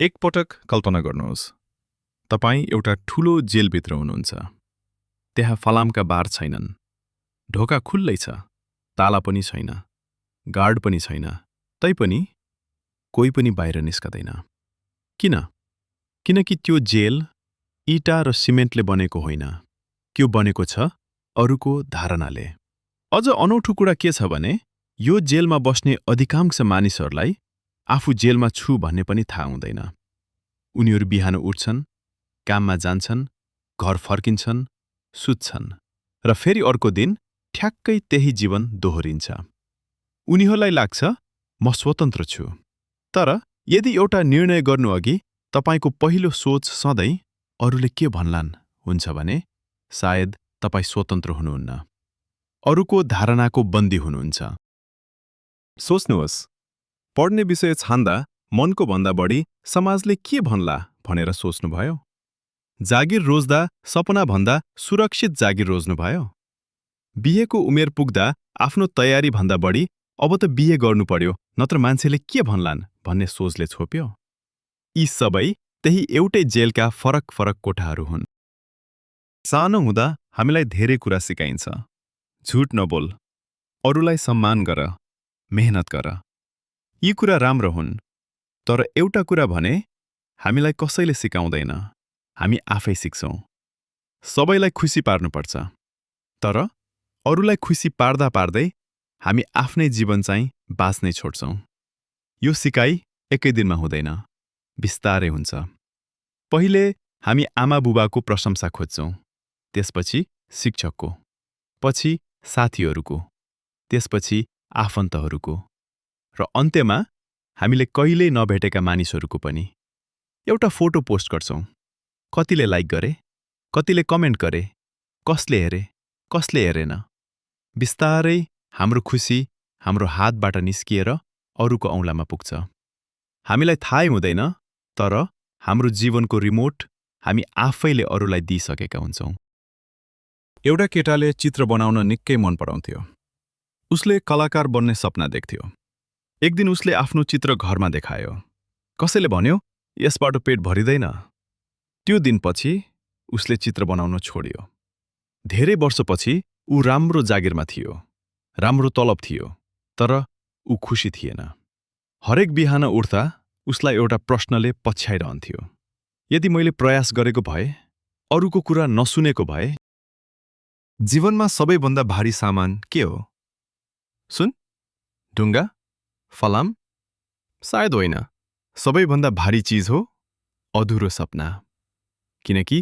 एकपटक कल्पना गर्नुहोस्, तपाईँ एउटा ठूलो जेलभित्र हुनुहुन्छ। त्यहाँ फलामका बार छैनन्, ढोका खुल्लै छ, ताला पनि छैन, गार्ड पनि छैन, तैपनि कोही पनि बाहिर निस्कदैन। किन? किनकि त्यो जेल इटा र सिमेन्टले बनेको होइन, त्यो बनेको छ अरूको धारणाले। अझ अनौठो कुरा के छ भने यो जेलमा बस्ने अधिकांश मानिसहरूलाई आफू जेलमा छु भन्ने पनि थाहा हुँदैन। उनीहरू बिहान उठ्छन्, काममा जान्छन्, घर फर्किन्छन्, सुत्छन् र फेरि अर्को दिन ठ्याक्कै त्यही जीवन दोहोरिन्छ। उनीहरूलाई लाग्छ म स्वतन्त्र छु। तर यदि एउटा निर्णय गर्नुअघि तपाईको पहिलो सोच सधैँ अरूले के भन्लान् हुन्छ भने सायद तपाईँ स्वतन्त्र हुनुहुन्न, अरूको धारणाको बन्दी हुनुहुन्छ। सोच्नुहोस्, पढ्ने विषय छान्दा मनको भन्दा बढी समाजले के भन्ला भनेर सोच्नुभयो? जागिर रोज्दा सपना भन्दा सुरक्षित जागिर रोज्नुभयो? बिहेको उमेर पुग्दा आफ्नो तयारी भन्दा बढी अब त बिहे गर्नु पर्यो नत्र मान्छेले के भन्लान् भन्ने सोचले छोप्यो? यी सबै त्यही एउटै जेलका फरक फरक कोठाहरू हुन्। सानो हुँदा हामीलाई धेरै कुरा सिकाइन्छ। झुट नबोल, अरूलाई सम्मान गर, मेहनत गर। यी कुरा राम्रो हुन्, तर एउटा कुरा भने हामीलाई कसैले सिकाउँदैन, हामी आफै सिक्छौँ। सबैलाई खुसी पार्नुपर्छ, तर अरूलाई खुसी पार्दा पार्दै हामी आफ्नै जीवन चाहिँ बाँच्नै छोड्छौँ। यो सिकाइ एकै दिनमा हुँदैन, बिस्तारै हुन्छ। पहिले हामी आमा बुबाको प्रशंसा खोज्छौँ, त्यसपछि शिक्षकको, पछि साथीहरूको, त्यसपछि आफन्तहरूको र अन्त्यमा हामीले कहिल्यै नभेटेका मानिसहरूको पनि। एउटा फोटो पोस्ट गर्छौँ, कतिले लाइक गरे, कतिले कमेन्ट गरे, कसले हेरे, कसले हेरेन। बिस्तारै हाम्रो खुसी हाम्रो हातबाट निस्किएर अरूको औँलामा पुग्छ। हामीलाई थाहै हुँदैन, तर हाम्रो जीवनको रिमोट हामी आफैले अरूलाई दिइसकेका हुन्छौँ। एउटा केटाले चित्र बनाउन निकै मन पराउँथ्यो। उसले कलाकार बन्ने सपना देख्थ्यो। एक दिन उसले आफ्नो चित्र घरमा देखायो। कसैले भन्यो, यसबाट पेट भरिदैन। त्यो दिनपछि उसले चित्र बनाउन छोड्यो। धेरै वर्षपछि ऊ राम्रो जागिरमा थियो, राम्रो तलब थियो, तर ऊ खुसी थिएन। हरेक बिहान उठ्दा उसलाई एउटा प्रश्नले पछ्याइरहन्थ्यो। यदि मैले प्रयास गरेको भए, अरूको कुरा नसुनेको भए। जीवनमा सबैभन्दा भारी सामान के हो? सुन? ढुङ्गा? फलाम? सायद होइन। सबैभन्दा भारी चिज हो अधुरो सपना। किनकि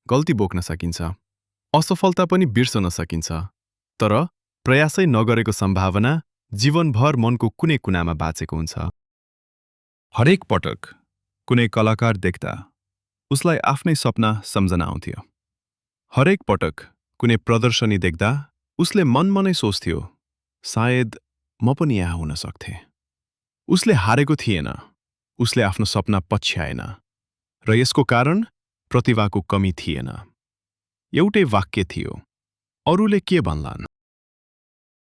गल्ती बोक्न सकिन्छ, असफलता पनि बिर्सन सकिन्छ, तर प्रयासै नगरेको सम्भावना जीवनभर मनको कुनै कुनामा बाँचेको हुन्छ। हरेक पटक कुनै कलाकार देख्दा उसलाई आफ्नै सपना सम्झना आउँथ्यो। हरेक पटक कुनै प्रदर्शनी देख्दा उसले मनमनै सोच्थ्यो, सायद म पनि यहाँ हुन सक्थे। उसले हारेको थिएन, उसले आफ्नो सपना पछ्याएन, र यसको कारण प्रतिभाको कमी थिएन। एउटै वाक्य थियो, अरूले के भन्लान्?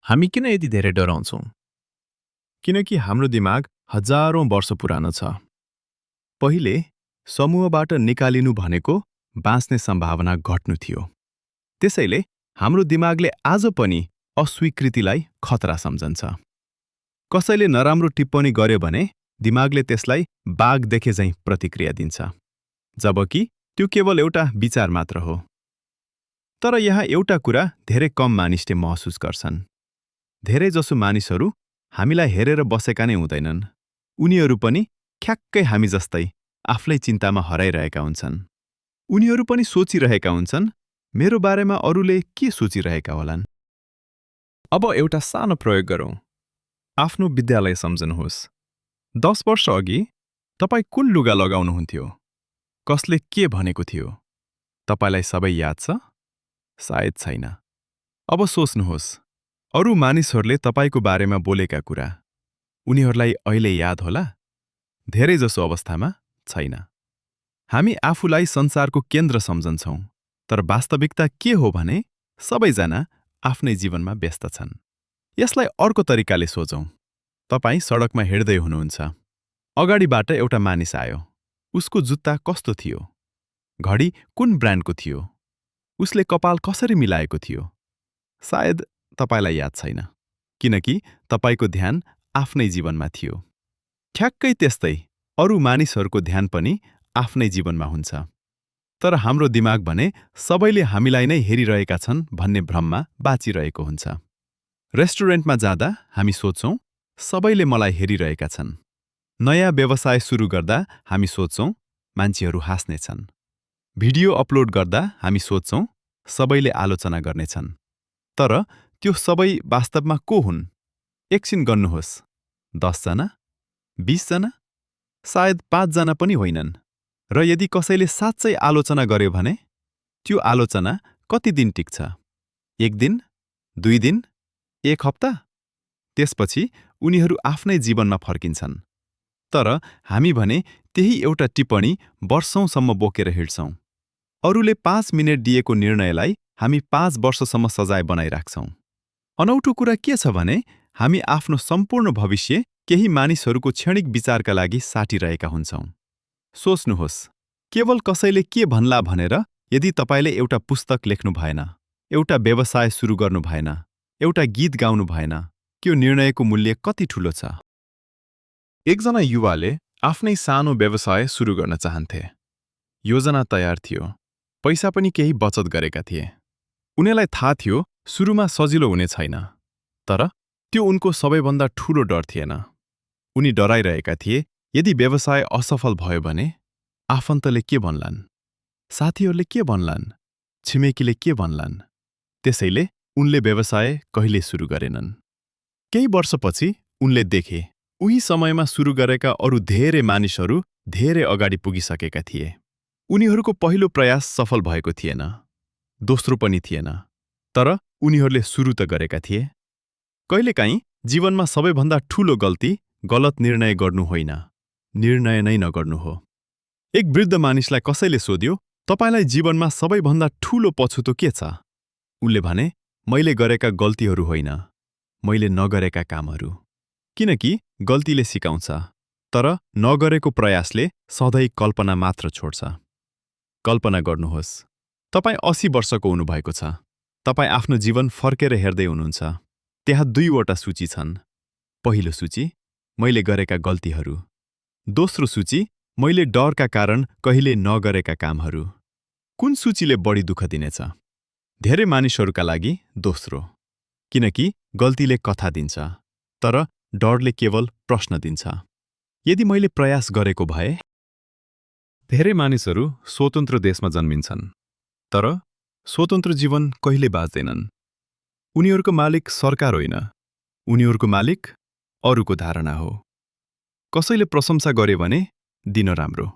हामी किन यति धेरै डराउँछौँ? किनकि हाम्रो दिमाग हजारौं वर्ष पुरानो छ। पहिले समूहबाट निकालिनु भनेको बाँच्ने सम्भावना घट्नु थियो। त्यसैले हाम्रो दिमागले आज पनि अस्वीकृतिलाई खतरा सम्झन्छ। कसैले नराम्रो टिप्पणी गर्यो भने दिमागले त्यसलाई बाघ देखे झैं प्रतिक्रिया दिन्छ, जबकि त्यो केवल एउटा विचार मात्र हो। तर यहाँ एउटा कुरा धेरै कम मानिसले महसुस गर्छन्। धेरै जसो मानिसहरू हामीलाई हेरेर बसेका नै हुँदैनन्। उनीहरू पनि ठ्याक्कै हामी जस्तै आफ्नै चिन्तामा हराइरहेका हुन्छन्। उनीहरू पनि सोचिरहेका हुन्छन्, मेरो बारेमा अरूले के सोचिरहेका होलान्। अब एउटा सानो प्रयोग गरौँ। आफ्नो विद्यालय सम्झनुहोस्। 10 वर्ष अघि तपाईँ कुन लुगा लगाउनुहुन्थ्यो? कसले के भनेको थियो? तपाईलाई सबै याद छ? सायद छैन। अब सोच्नुहोस्, अरू मानिसहरूले तपाईको बारेमा बोलेका कुरा, उनीहरूलाई अहिले याद होला? धेरै जसो अवस्थामा छैन। हामी आफूलाई संसारको केन्द्र सम्झन्छौँ, तर वास्तविकता के हो भने सबैजना आफ्नै जीवनमा व्यस्त छन्। यसलाई अर्को तरिकाले सोचौँ। तपाईँ सडकमा हिँड्दै हुनुहुन्छ। अगाडिबाट एउटा मानिस आयो। उसको जुत्ता कस्तो थियो? घडी कुन ब्रान्डको थियो? उसले कपाल कसरी मिलाएको थियो? सायद तपाईलाई याद छैन, किनकि तपाईको ध्यान आफ्नै जीवनमा थियो। ठ्याक्कै त्यस्तै अरू मानिसहरूको ध्यान पनि आफ्नै जीवनमा हुन्छ। तर हाम्रो दिमाग भने सबैले हामीलाई नै हेरिरहेका छन् भन्ने भ्रममा बाँचिरहेको हुन्छ। रेस्टुरेन्टमा जाँदा हामी सोच्छौं, सबैले मलाई हेरिरहेका छन्। नयाँ व्यवसाय सुरु गर्दा हामी सोच्छौं, मान्छेहरू हाँस्नेछन्। भिडियो अपलोड गर्दा हामी सोच्छौं, सबैले आलोचना गर्नेछन्। तर त्यो सबै वास्तवमा को हुन्? एकछिन गन्नुहोस्, 10 जना, 20 जना, सायद 5 जना पनि होइनन्। र यदि कसैले साँच्चै आलोचना गर्यो भने, त्यो आलोचना कति दिन टिक्छ? 1 दिन, 2 दिन, 1 हप्ता? त्यसपछि उनीहरू आफ्नै जीवनमा फर्किन्छन्। तर हामी भने त्यही एउटा टिप्पणी वर्षौंसम्म बोकेर हिँड्छौं। अरूले 5 मिनेट दिएको निर्णयलाई हामी 5 वर्षसम्म सजाय बनाइराख्छौं। अनौठो कुरा के छ भने हामी आफ्नो सम्पूर्ण भविष्य केही मानिसहरूको क्षणिक विचारका लागि साटिरहेका हुन्छौं। सोच्नुहोस्, केवल कसैले के भन्ला भनेर यदि तपाईले एउटा पुस्तक लेख्नु भएन, एउटा व्यवसाय सुरु गर्नु भएन, एउटा गीत गाउनु भएन, त्यो निर्णयको मूल्य कति ठूलो छ? एकजना युवाले आफ्नै सानो व्यवसाय सुरु गर्न चाहन्थे। योजना तयार थियो, पैसा पनि केही बचत गरेका थिए। उनीलाई थाहा थियो सुरुमा सजिलो हुने छैन, तर त्यो उनको सबैभन्दा ठूलो डर थिएन। उनी डराइरहेका थिए, यदि व्यवसाय असफल भयो भने आफन्तले के भन्लान्, साथीहरूले के भन्लान्, छिमेकीले के भन्लान्। त्यसैले उनले व्यवसाय कहिले सुरु गरेनन्। केही वर्षपछि उनले देखे उही समयमा सुरु गरेका अरू धेरै मानिसहरू धेरै अगाडि पुगिसकेका थिए। उनीहरूको पहिलो प्रयास सफल भएको थिएन, दोस्रो पनि थिएन, तर उनीहरूले सुरु त गरेका थिए। कहिलेकाहीँ जीवनमा सबैभन्दा ठूलो गल्ती गलत निर्णय गर्नु होइन, निर्णय नै नगर्नु हो। एक वृद्ध मानिसलाई कसैले सोध्यो, तपाईलाई जीवनमा सबैभन्दा ठूलो पछुतो के छ? उनले भने, मैले गरेका गल्तीहरू होइन, मैले नगरेका कामहरू। किनकि गल्तीले सिकाउँछ, तर नगरेको प्रयासले सधैँ कल्पना मात्र छोड्छ। कल्पना गर्नुहोस्, तपाई 80 वर्षको हुनुभएको छ। तपाई आफ्नो जीवन फर्केर हेर्दै हुनुहुन्छ। त्यहाँ 2 वटा सूची छन्। पहिलो सूची, मैले गरेका गल्तीहरू। दोस्रो सूची, मैले डरका कारण कहिले नगरेका कामहरू। कुन सूचीले बढी दुःख दिनेछ? धेरै मानिसहरूका लागि दोस्रो, किनकि गल्तीले कथा दिन्छ, तर डरले केवल प्रश्न दिन्छ। यदि मैले प्रयास गरेको भए? धेरै मानिसहरू स्वतन्त्र देशमा जन्मिन्छन्, तर स्वतन्त्र जीवन कहिले बाँच्दैनन्। उनीहरूको मालिक सरकार होइन, उनीहरूको मालिक अरूको धारणा हो। कसैले प्रशंसा गर्यो भने दिन राम्रो,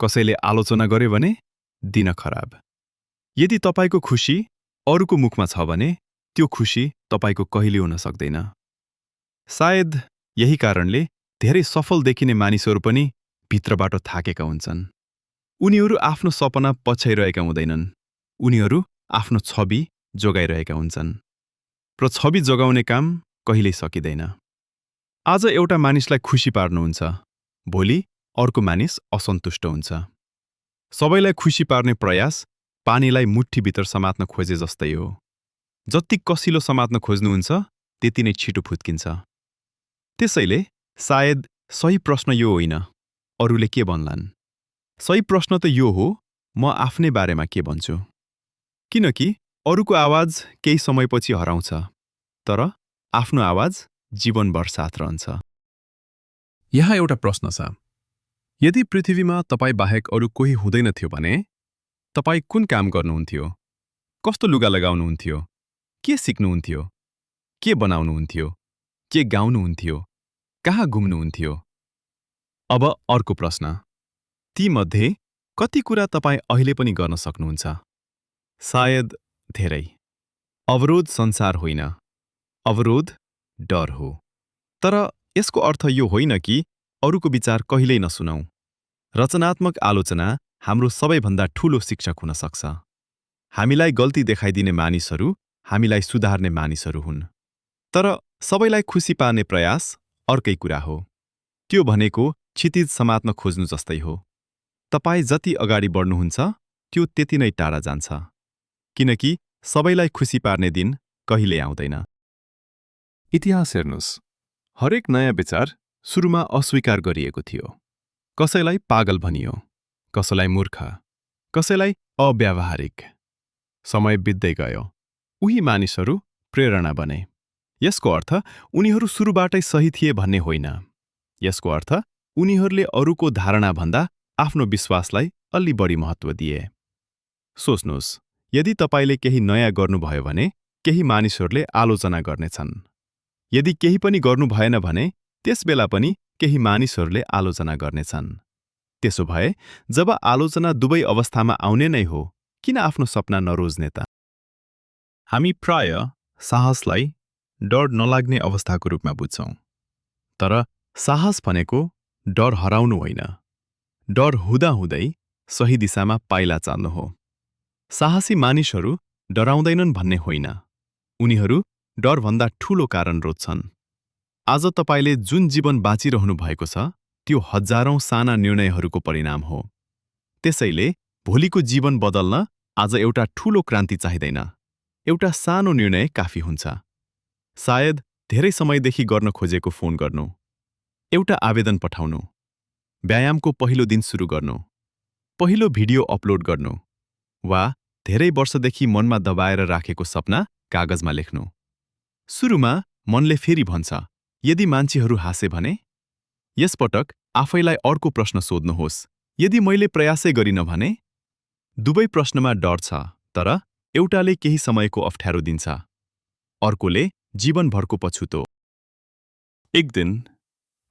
कसैले आलोचना गर्यो भने दिन खराब। यदि तपाईको खुशी अरूको मुखमा छ भने त्यो खुशी तपाईको कहिले हुन सक्दैन। सायद यही कारणले धेरै सफल देखिने मानिसहरू पनि भित्रबाट थाकेका हुन्छन्। उनीहरू आफ्नो सपना पछ्याइरहेका हुँदैनन्, उनीहरू आफ्नो छवि जोगाइरहेका हुन्छन्। र छवि जोगाउने काम कहिल्यै सकिँदैन। आज एउटा मानिसलाई खुसी पार्नुहुन्छ, भोलि अर्को मानिस असन्तुष्ट हुन्छ। सबैलाई खुसी पार्ने प्रयास पानीलाई मुठ्ठीभित्र समात्न खोजे जस्तै हो। जति कसिलो समात्न खोज्नुहुन्छ, त्यति नै छिटो फुत्किन्छ। त्यसैले सायद सही प्रश्न यो होइन, अरूले के भन्लान्। सही प्रश्न त यो हो, म आफ्नै बारेमा के भन्छु। किनकि अरूको आवाज केही समयपछि हराउँछ, तर आफ्नो आवाज जीवनभर साथ रहन्छ। यहाँ एउटा प्रश्न छ, यदि पृथ्वीमा तपाई बाहेक अरू कोही हुँदैन थियो भने तपाई कुन काम गर्नुहुन्थ्यो? कस्तो लुगा लगाउनुहुन्थ्यो? के सिक्नुहुन्थ्यो? के बनाउनुहुन्थ्यो? के गाउनुहुन्थ्यो? कहाँ घुम्नुहुन्थ्यो? अब अर्को प्रश्न, तीमध्ये कति कुरा तपाई अहिले पनि गर्न सक्नुहुन्छ? सायद धेरै। अवरोध संसार होइन, अवरोध डर हो। तर यसको अर्थ यो होइन कि अरूको विचार कहिल्यै नसुनौ। रचनात्मक आलोचना हाम्रो सबैभन्दा ठूलो शिक्षक हुन सक्छ। हामीलाई गल्ती देखाइदिने मानिसहरू हामीलाई सुधार्ने मानिसहरू हुन्। तर सबैलाई खुसी पार्ने प्रयास अर्कै कुरा हो। त्यो भनेको क्षितिज समात्न खोज्नु जस्तै हो। तपाईँ जति अगाडि बढ्नुहुन्छ त्यो त्यति नै टाढा जान्छ, किनकि सबैलाई खुसी पार्ने दिन कहिले आउँदैन। इतिहास हेर्नुस्, हरेक नयाँ विचार सुरुमा अस्वीकार गरिएको थियो। कसैलाई पागल भनियो, कसैलाई मूर्ख, कसैलाई अव्यावहारिक। समय बित्दै गयो, उही मानिसहरू प्रेरणा बने। यसको अर्थ उनीहरू सुरुबाटै सही थिए भन्ने होइन। यसको अर्थ उनीहरूले अरूको धारणाभन्दा आफ्नो विश्वासलाई अलि बढी महत्त्व दिए। सोच्नुहोस्, यदि तपाईँले केही नयाँ गर्नुभयो भने केही मानिसहरूले आलोचना गर्नेछन्। यदि केही पनि गर्नु भएन भने त्यसबेला पनि केही मानिसहरूले आलोचना गर्नेछन्। त्यसो भए जब आलोचना दुवै अवस्थामा आउने नै हो, किन आफ्नो सपना नरोज्ने त? हामी प्राय साहसलाई डर नलाग्ने अवस्थाको रूपमा बुझ्छौँ। तर साहस भनेको डर हराउनु होइन, डर हुँदाहुँदै सही दिशामा पाइला चाल्नु हो। साहसी मानिसहरू डराउँदैनन् भन्ने होइन, उनीहरू डरभन्दा ठूलो कारण रोज्छन्। आज तपाईले जुन जीवन बाँचिरहनु भएको छ त्यो हजारौं साना निर्णयहरूको परिणाम हो। त्यसैले भोलिको जीवन बदल्न आज एउटा ठूलो क्रान्ति चाहिँदैन, एउटा सानो निर्णय काफी हुन्छ। सायद धेरै समयदेखि गर्न खोजेको फोन गर्नु, एउटा आवेदन पठाउनु, व्यायामको पहिलो दिन सुरु गर्नु, पहिलो भिडियो अपलोड गर्नु, वा धेरै वर्षदेखि मनमा दबाएर राखेको सपना कागजमा लेख्नु। सुरुमा मनले फेरि भन्छ, यदि मान्छेहरू हाँसे भने? यसपटक आफैलाई अर्को प्रश्न सोध्नुहोस्, यदि मैले प्रयासै गरिन भने? दुवै प्रश्नमा डर छ, तर एउटाले केही समयको अप्ठ्यारो दिन्छ, अर्कोले जीवनभरको पछुतो। एक दिन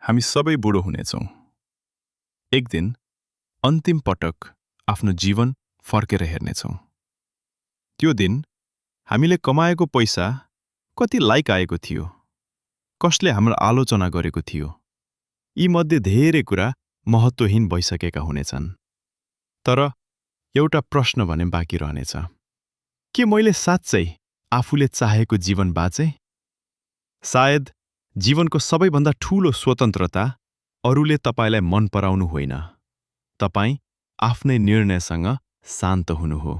हामी सबै बुढो हुनेछौँ। एक दिन अन्तिम पटक आफ्नो जीवन फर्केर हेर्नेछौँ। त्यो दिन हामीले कमाएको पैसा कति लाइक आएको थियो, कसले हाम्रो आलोचना गरेको थियो, यी मध्ये धेरै कुरा महत्त्वहीन भइसकेका हुनेछन्। तर एउटा प्रश्न भने बाँकी रहनेछ, के मैले साँच्चै आफूले चाहेको जीवन बाँचे? सायद जीवनको सबैभन्दा ठूलो स्वतन्त्रता अरूले तपाईलाई मन पराउनु होइन, तपाईँ आफ्नै निर्णयसँग शान्त हुनु हो।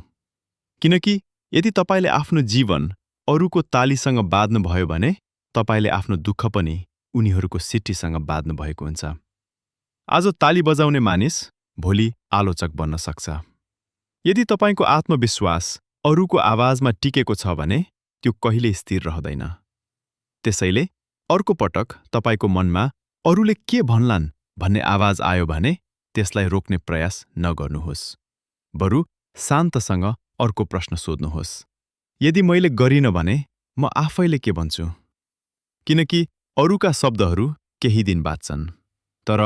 किनकि यदि तपाईले आफ्नो जीवन अरूको तालीसँग बाँध्नुभयो भने तपाईले आफ्नो दुःख पनि उनीहरूको सिट्टीसँग बाँध्नु भएको हुन्छ। आज ताली बजाउने मानिस भोलि आलोचक बन्न सक्छ। यदि तपाईको आत्मविश्वास अरूको आवाजमा टिकेको छ भने त्यो कहिल्यै स्थिर रहँदैन। त्यसैले अर्को पटक तपाईको मनमा अरूले के भन्लान् भन्ने आवाज आयो भने त्यसलाई रोक्ने प्रयास नगर्नुहोस्। बरु शान्तसँग अर्को प्रश्न सोध्नुहोस्, यदि मैले गरिन भने म आफैले के भन्छु? किनकि अरूका शब्दहरू केही दिन बाँच्छन्, तर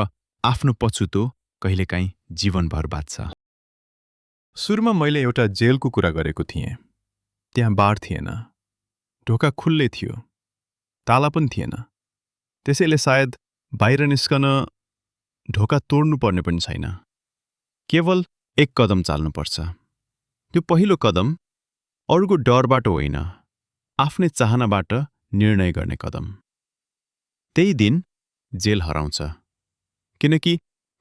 आफ्नो पछुतो कहिलेकाहीँ जीवनभर बाँच्छ। सुरुमा मैले एउटा जेलको कुरा गरेको थिएँ। त्यहाँ बार थिएन, ढोका खुल्लै थियो, ताला पनि थिएन। त्यसैले सायद बाहिर निस्कन ढोका तोड्नु पर्ने पनि छैन, केवल एक कदम चाल्नुपर्छ। त्यो पहिलो कदम अरूको डरबाट होइन, आफ्नै चाहनाबाट निर्णय गर्ने कदम। त्यही दिन जेल हराउँछ, किनकि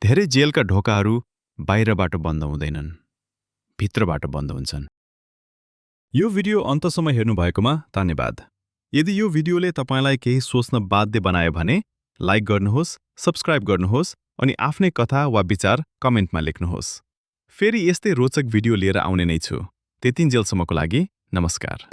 धेरै जेलका ढोकाहरू बाहिरबाट बन्द हुँदैनन्, भित्रबाट बन्द हुन्छन्। यो भिडियो अन्तसम्म हेर्नुभएकोमा धन्यवाद। यदि यो भिडियोले तपाईलाई केही सोच्न बाध्य बनायो भने लाइक गर्नुहोस्, सब्स्क्राइब गर्नुहोस् अनि आफ्नै कथा वा विचार कमेन्टमा लेख्नुहोस्। फेरि यस्तै रोचक भिडियो लिएर आउने नै छु। त्यतिन्जेलसम्मको लागि नमस्कार।